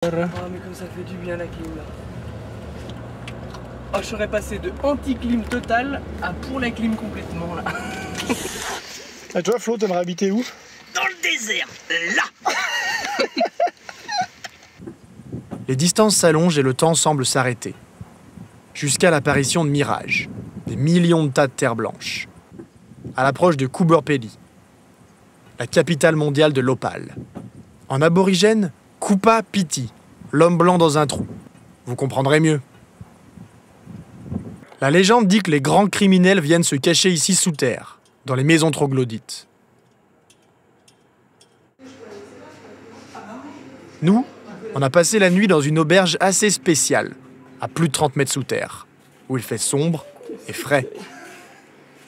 Oh mais comme ça fait du bien la clim là. Oh je serais passé de anti-clim total à pour la clim complètement là. Et toi Flo, t'aimerais habiter où? Dans le désert, là. Les distances s'allongent et le temps semble s'arrêter. Jusqu'à l'apparition de mirages, des millions de tas de terre blanche. À l'approche de Coober Pedy, la capitale mondiale de l'opale. En aborigène, Kupa Piti, l'homme blanc dans un trou. Vous comprendrez mieux. La légende dit que les grands criminels viennent se cacher ici sous terre, dans les maisons troglodytes. Nous, on a passé la nuit dans une auberge assez spéciale, à plus de 30 mètres sous terre, où il fait sombre et frais.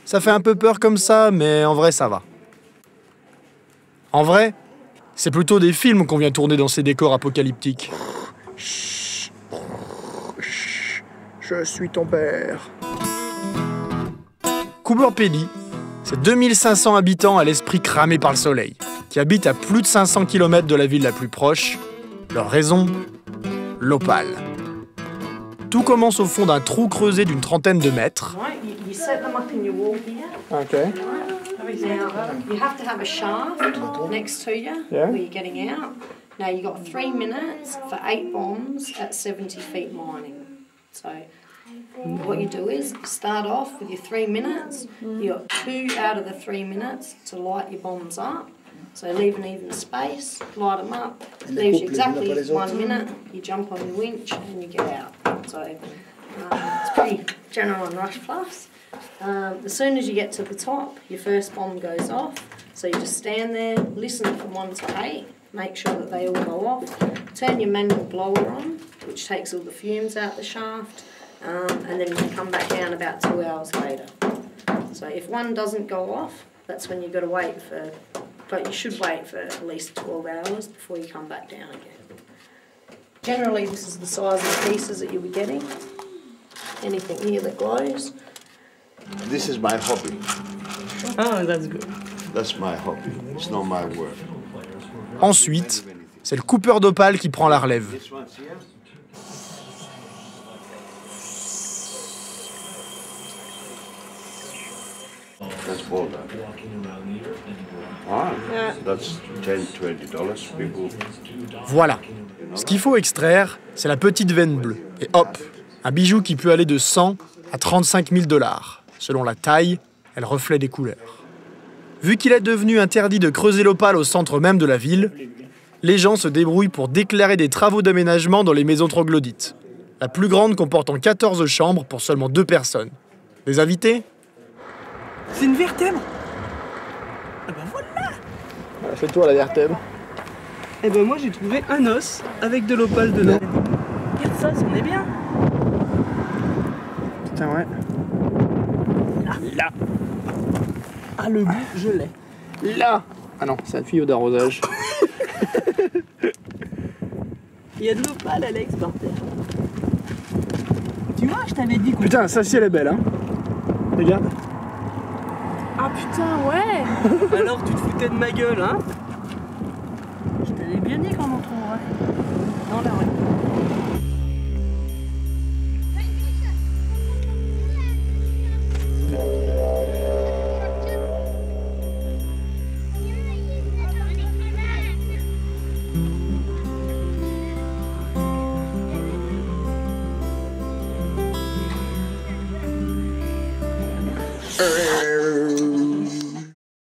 Ça fait un peu peur comme ça, mais en vrai, ça va. En vrai, c'est plutôt des films qu'on vient tourner dans ces décors apocalyptiques. Chut. Je suis ton père. Coober Pedy, c'est 2500 habitants à l'esprit cramé par le soleil, qui habitent à plus de 500 km de la ville la plus proche. Leur raison, l'opale. Tout commence au fond d'un trou creusé d'une trentaine de mètres. Okay. Now, you have to have a shaft next to you where you're getting out. Now, you've got 3 minutes for 8 bombs at 70 feet mining. So, what you do is start off with your 3 minutes. You've got 2 out of the 3 minutes to light your bombs up. So, leave an even space, light them up. Leaves you exactly 1 minute. You jump on your winch and you get out. So, it's pretty general on Rush Plus. As soon as you get to the top, your first bomb goes off. So you just stand there, listen from 1 to 8, make sure that they all go off. Turn your manual blower on, which takes all the fumes out the shaft, and then you can come back down about 2 hours later. So if one doesn't go off, that's when you've got to wait for, but you should wait for at least 12 hours before you come back down again. Generally, this is the size of the pieces that you'll be getting. Anything here that glows. This is my hobby. Oh, that's good. That's my hobby. It's not my work. Ensuite, c'est le coupeur d'opale qui prend la relève. This one's here. That's boulder. Ah, that's $10-20 people. Voilà. Ce qu'il faut extraire, c'est la petite veine bleue. Et hop, un bijou qui peut aller de 100 à 35 000 $. Selon la taille et le reflet des couleurs. Vu qu'il est devenu interdit de creuser l'opale au centre même de la ville, les gens se débrouillent pour déclarer des travaux d'aménagement dans les maisons troglodytes. La plus grande comportant 14 chambres pour seulement 2 personnes. Des invités? C'est une vertèbre. Ah bah voilà. Fais-toi la vertèbre. Eh ben moi j'ai trouvé un os avec de l'opale dedans. Regarde ça, on est bien. Putain ouais. Là. Ah le bout, je l'ai. Là. Ah non, c'est un tuyau d'arrosage. Il y a de l'opale Alex par terre. Tu vois, je t'avais dit qu'on... Putain, ça si elle est belle hein. Regarde. Ah putain, ouais. Alors tu te foutais de ma gueule, hein. Je t'avais bien dit qu'on en trouverait. Dans la rue.